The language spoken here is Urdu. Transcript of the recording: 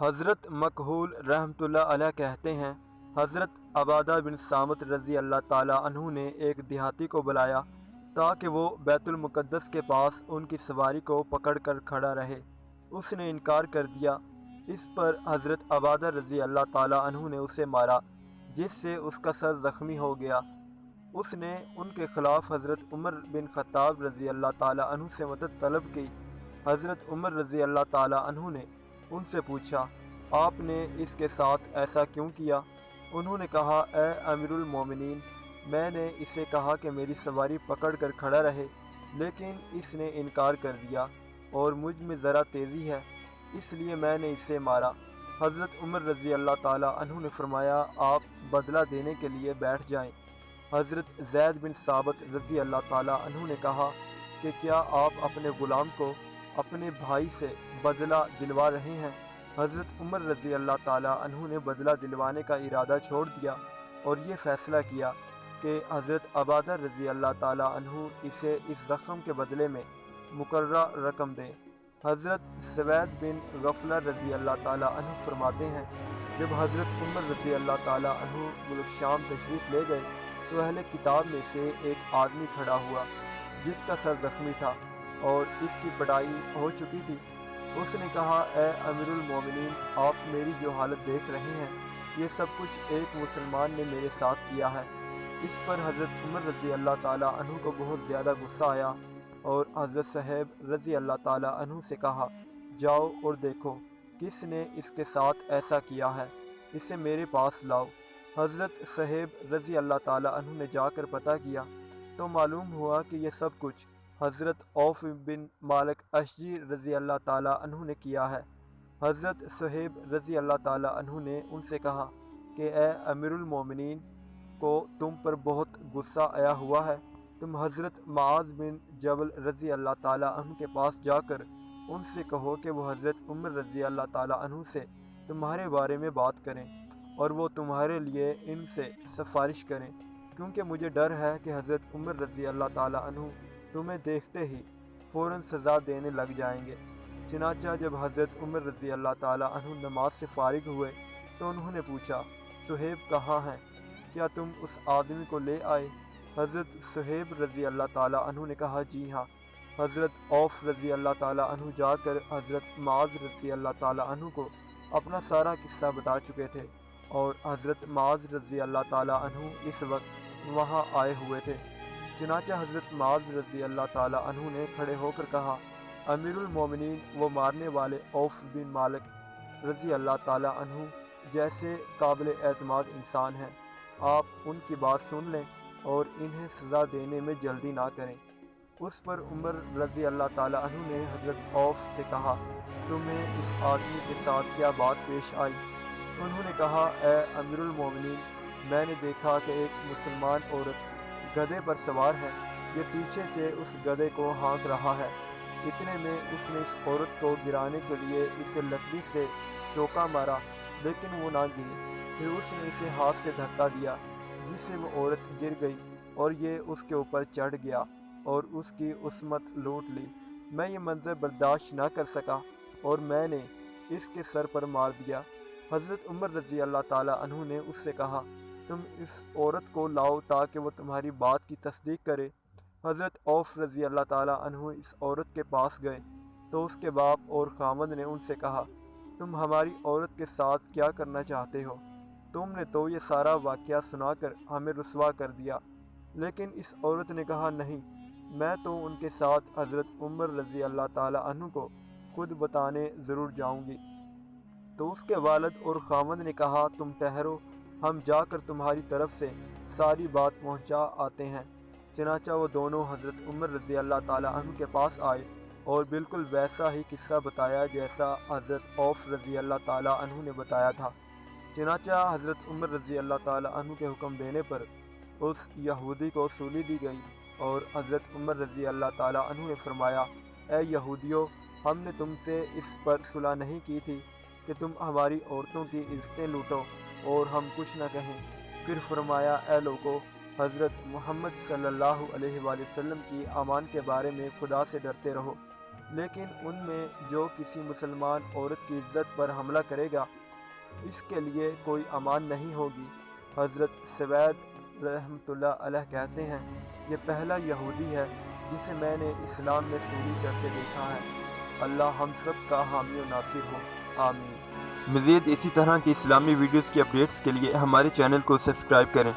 حضرت مکحول رحمۃ اللہ علیہ کہتے ہیں، حضرت عبادہ بن صامت رضی اللہ تعالیٰ عنہ نے ایک دیہاتی کو بلایا تاکہ وہ بیت المقدس کے پاس ان کی سواری کو پکڑ کر کھڑا رہے۔ اس نے انکار کر دیا۔ اس پر حضرت عبادہ رضی اللہ تعالیٰ عنہ نے اسے مارا، جس سے اس کا سر زخمی ہو گیا۔ اس نے ان کے خلاف حضرت عمر بن خطاب رضی اللہ تعالیٰ عنہ سے مدد طلب کی۔ حضرت عمر رضی اللہ تعالیٰ عنہ نے ان سے پوچھا، آپ نے اس کے ساتھ ایسا کیوں کیا؟ انہوں نے کہا، اے امیر المومنین، میں نے اسے کہا کہ میری سواری پکڑ کر کھڑا رہے، لیکن اس نے انکار کر دیا اور مجھ میں ذرا تیزی ہے، اس لیے میں نے اسے مارا۔ حضرت عمر رضی اللہ تعالیٰ عنہ نے فرمایا، آپ بدلہ دینے کے لیے بیٹھ جائیں۔ حضرت زید بن ثابت رضی اللہ تعالیٰ عنہ نے کہا کہ کیا آپ اپنے غلام کو اپنے بھائی سے بدلہ دلوا رہے ہیں؟ حضرت عمر رضی اللہ تعالیٰ عنہ نے بدلہ دلوانے کا ارادہ چھوڑ دیا اور یہ فیصلہ کیا کہ حضرت عبادہ رضی اللہ تعالیٰ عنہ اسے اس زخم کے بدلے میں مقررہ رقم دیں۔ حضرت سوید بن غفلہ رضی اللہ تعالیٰ عنہ فرماتے ہیں، جب حضرت عمر رضی اللہ تعالیٰ عنہ ملک شام تشریف لے گئے تو اہل کتاب میں سے ایک آدمی کھڑا ہوا جس کا سر زخمی تھا اور اس کی پٹائی ہو چکی تھی۔ اس نے کہا، اے امیر المومنین، آپ میری جو حالت دیکھ رہے ہیں، یہ سب کچھ ایک مسلمان نے میرے ساتھ کیا ہے۔ اس پر حضرت عمر رضی اللہ تعالیٰ عنہ کو بہت زیادہ غصہ آیا اور حضرت صہیب رضی اللہ تعالیٰ عنہ سے کہا، جاؤ اور دیکھو کس نے اس کے ساتھ ایسا کیا ہے، اسے میرے پاس لاؤ۔ حضرت صہیب رضی اللہ تعالیٰ عنہ نے جا کر پتہ کیا تو معلوم ہوا کہ یہ سب کچھ حضرت عوف بن مالک اشجعی رضی اللہ تعالیٰ عنہ نے کیا ہے۔ حضرت صہیب رضی اللہ تعالیٰ عنہ نے ان سے کہا کہ اے امیر المومنین، کو تم پر بہت غصہ آیا ہوا ہے، تم حضرت معاذ بن جبل رضی اللہ تعالیٰ عنہ کے پاس جا کر ان سے کہو کہ وہ حضرت عمر رضی اللہ تعالیٰ عنہ سے تمہارے بارے میں بات کریں اور وہ تمہارے لیے ان سے سفارش کریں، کیونکہ مجھے ڈر ہے کہ حضرت عمر رضی اللہ تعالیٰ عنہ تمہیں دیکھتے ہی فوراً سزا دینے لگ جائیں گے۔ چنانچہ جب حضرت عمر رضی اللہ تعالیٰ عنہ نماز سے فارغ ہوئے تو انہوں نے پوچھا، صہیب کہاں ہیں؟ کیا تم اس آدمی کو لے آئے؟ حضرت صہیب رضی اللہ تعالیٰ عنہ نے کہا، جی ہاں۔ حضرت عوف رضی اللہ تعالیٰ عنہ جا کر حضرت معاذ رضی اللہ تعالیٰ عنہ کو اپنا سارا قصہ بتا چکے تھے اور حضرت معاذ رضی اللہ تعالیٰ عنہ اس وقت وہاں آئے ہوئے تھے۔ چنانچہ حضرت معاذ رضی اللہ تعالیٰ عنہ نے کھڑے ہو کر کہا، امیر المومنین، وہ مارنے والے عوف بن مالک رضی اللہ تعالیٰ عنہ جیسے قابل اعتماد انسان ہیں، آپ ان کی بات سن لیں اور انہیں سزا دینے میں جلدی نہ کریں۔ اس پر عمر رضی اللہ تعالیٰ عنہ نے حضرت عوف سے کہا، تمہیں اس آدمی کے ساتھ کیا بات پیش آئی؟ انہوں نے کہا، اے امیر المومنین، میں نے دیکھا کہ ایک مسلمان عورت گدھے پر سوار ہے، یہ پیچھے سے اس گدھے کو ہانک رہا ہے۔ اتنے میں اس نے اس عورت کو گرانے کے لیے اسے لکڑی سے چوکا مارا، لیکن وہ نہ گری۔ پھر اس نے اسے ہاتھ سے دھکا دیا جس سے وہ عورت گر گئی اور یہ اس کے اوپر چڑھ گیا اور اس کی عصمت لوٹ لی۔ میں یہ منظر برداشت نہ کر سکا اور میں نے اس کے سر پر مار دیا۔ حضرت عمر رضی اللہ تعالیٰ عنہ نے اس سے کہا، تم اس عورت کو لاؤ تاکہ وہ تمہاری بات کی تصدیق کرے۔ حضرت عوف رضی اللہ تعالیٰ عنہ اس عورت کے پاس گئے تو اس کے باپ اور خامند نے ان سے کہا، تم ہماری عورت کے ساتھ کیا کرنا چاہتے ہو؟ تم نے تو یہ سارا واقعہ سنا کر ہمیں رسوا کر دیا۔ لیکن اس عورت نے کہا، نہیں، میں تو ان کے ساتھ حضرت عمر رضی اللہ تعالیٰ عنہ کو خود بتانے ضرور جاؤں گی۔ تو اس کے والد اور خامند نے کہا، تم ٹھہرو، ہم جا کر تمہاری طرف سے ساری بات پہنچا آتے ہیں۔ چنانچہ وہ دونوں حضرت عمر رضی اللہ تعالیٰ عنہ کے پاس آئے اور بالکل ویسا ہی قصہ بتایا جیسا حضرت عوف رضی اللہ تعالیٰ عنہ نے بتایا تھا۔ چنانچہ حضرت عمر رضی اللہ تعالیٰ عنہ کے حکم دینے پر اس یہودی کو سولی دی گئی اور حضرت عمر رضی اللہ تعالیٰ عنہ نے فرمایا، اے یہودیو، ہم نے تم سے اس پر صلح نہیں کی تھی کہ تم ہماری عورتوں کی عزتیں لوٹو اور ہم کچھ نہ کہیں۔ پھر فرمایا، اے لوگو، حضرت محمد صلی اللہ علیہ وآلہ وسلم کی امان کے بارے میں خدا سے ڈرتے رہو۔ لیکن ان میں جو کسی مسلمان عورت کی عزت پر حملہ کرے گا اس کے لیے کوئی امان نہیں ہوگی۔ حضرت سوید رحمۃ اللہ علیہ کہتے ہیں، یہ پہلا یہودی ہے جسے میں نے اسلام میں سوری کرتے دیکھا ہے۔ اللہ ہم سب کا حامی و ناصر ہو، آمین۔ مزید اسی طرح کی اسلامی ویڈیوز کی اپڈیٹس کے لیے ہمارے چینل کو سبسکرائب کریں۔